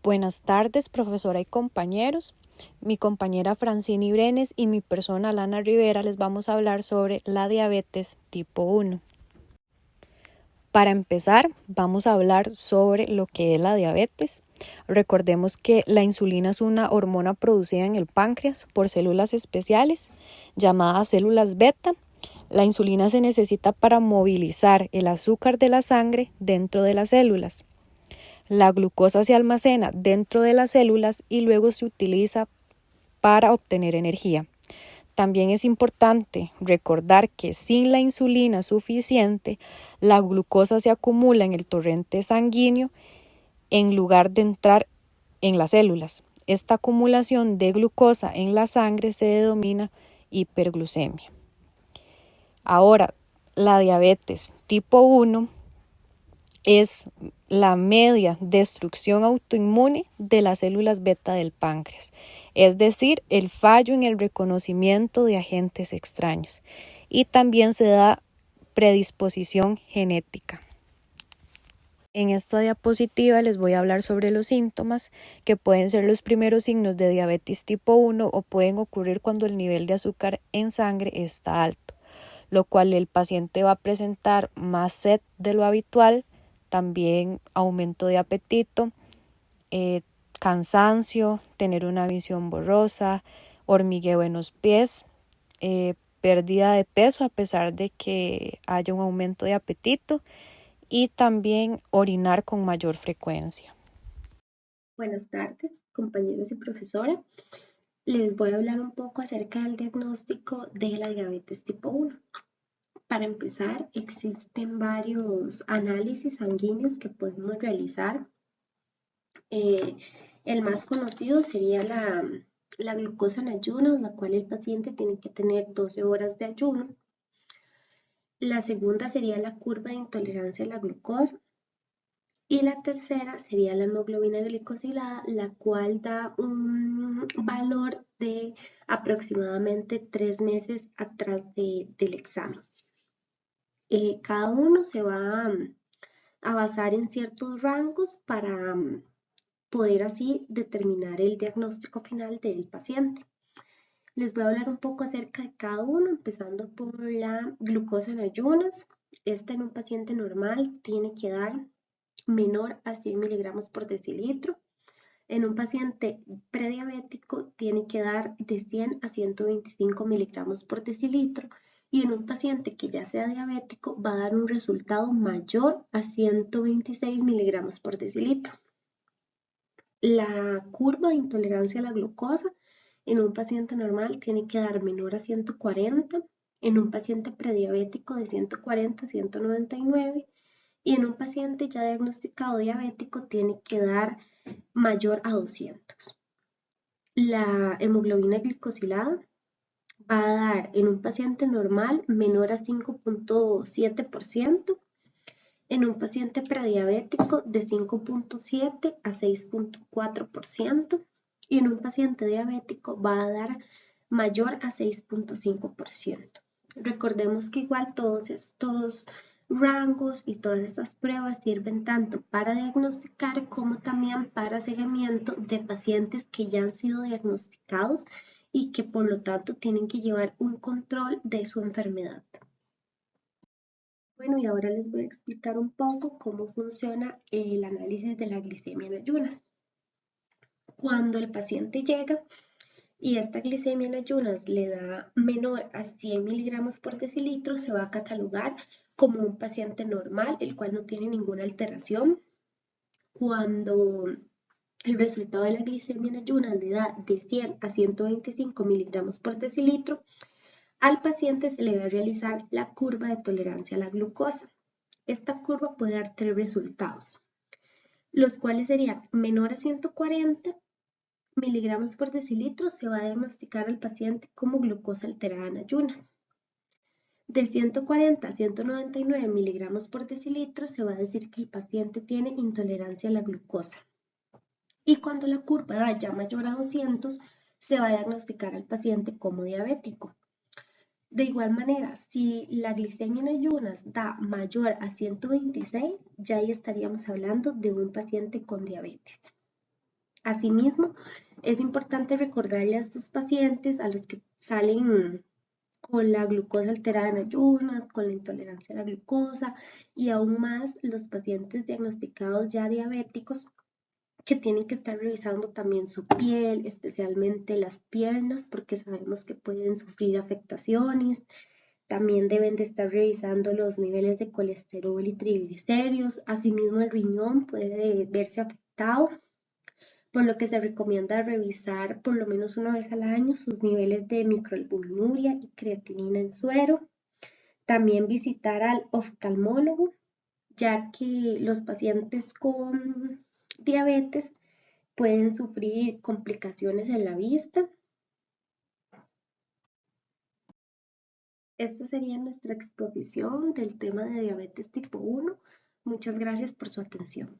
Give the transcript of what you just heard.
Buenas tardes, profesora y compañeros. Mi compañera Francini Brenes y mi persona Lana Rivera les vamos a hablar sobre la diabetes tipo 1. Para empezar, vamos a hablar sobre lo que es la diabetes. Recordemos que la insulina es una hormona producida en el páncreas por células especiales llamadas células beta. La insulina se necesita para movilizar el azúcar de la sangre dentro de las células. La glucosa se almacena dentro de las células y luego se utiliza para obtener energía. También es importante recordar que sin la insulina suficiente, la glucosa se acumula en el torrente sanguíneo en lugar de entrar en las células. Esta acumulación de glucosa en la sangre se denomina hiperglucemia. Ahora, la diabetes tipo 1 es la media destrucción autoinmune de las células beta del páncreas, es decir, el fallo en el reconocimiento de agentes extraños, y también se da predisposición genética. En esta diapositiva les voy a hablar sobre los síntomas que pueden ser los primeros signos de diabetes tipo 1 o pueden ocurrir cuando el nivel de azúcar en sangre está alto, lo cual el paciente va a presentar más sed de lo habitual, también aumento de apetito, cansancio, tener una visión borrosa, hormigueo en los pies, pérdida de peso a pesar de que haya un aumento de apetito y también orinar con mayor frecuencia. Buenas tardes, compañeros y profesora. Les voy a hablar un poco acerca del diagnóstico de la diabetes tipo 1. Para empezar, existen varios análisis sanguíneos que podemos realizar. El más conocido sería la glucosa en ayunas, la cual el paciente tiene que tener 12 horas de ayuno. La segunda sería la curva de intolerancia a la glucosa. Y la tercera sería la hemoglobina glicosilada, la cual da un valor de aproximadamente 3 meses atrás del examen. Cada uno se va a basar en ciertos rangos para poder así determinar el diagnóstico final del paciente. Les voy a hablar un poco acerca de cada uno, empezando por la glucosa en ayunas. Esta en un paciente normal tiene que dar menor a 100 miligramos por decilitro. En un paciente prediabético tiene que dar de 100 a 125 miligramos por decilitro y en un paciente que ya sea diabético va a dar un resultado mayor a 126 miligramos por decilitro. La curva de intolerancia a la glucosa en un paciente normal tiene que dar menor a 140, en un paciente prediabético de 140 a 199 y en un paciente ya diagnosticado diabético tiene que dar mayor a 200. La hemoglobina glicosilada va a dar en un paciente normal menor a 5.7%, en un paciente prediabético de 5.7 a 6.4% y en un paciente diabético va a dar mayor a 6.5%. Recordemos que igual todos estos rangos y todas estas pruebas sirven tanto para diagnosticar como también para seguimiento de pacientes que ya han sido diagnosticados y que por lo tanto tienen que llevar un control de su enfermedad. Bueno, y ahora les voy a explicar un poco cómo funciona el análisis de la glicemia en ayunas. Cuando el paciente llega y esta glicemia en ayunas le da menor a 100 miligramos por decilitro, se va a catalogar como un paciente normal, el cual no tiene ninguna alteración. Cuando el resultado de la glicemia en ayunas le da de 100 a 125 miligramos por decilitro, al paciente se le va a realizar la curva de tolerancia a la glucosa. Esta curva puede dar 3 resultados, los cuales serían menor a 140 miligramos por decilitro, se va a diagnosticar al paciente como glucosa alterada en ayunas. De 140 a 199 miligramos por decilitro, se va a decir que el paciente tiene intolerancia a la glucosa. Y cuando la curva da ya mayor a 200, se va a diagnosticar al paciente como diabético. De igual manera, si la glicemia en ayunas da mayor a 126, ya ahí estaríamos hablando de un paciente con diabetes. Asimismo, es importante recordarle a estos pacientes, a los que salen con la glucosa alterada en ayunas, con la intolerancia a la glucosa y aún más los pacientes diagnosticados ya diabéticos, que tienen que estar revisando también su piel, especialmente las piernas, porque sabemos que pueden sufrir afectaciones. También deben de estar revisando los niveles de colesterol y triglicéridos. Asimismo, el riñón puede verse afectado, por lo que se recomienda revisar por lo menos una vez al año sus niveles de microalbuminuria y creatinina en suero. También visitar al oftalmólogo, ya que los pacientes con diabetes pueden sufrir complicaciones en la vista. Esta sería nuestra exposición del tema de diabetes tipo 1. Muchas gracias por su atención.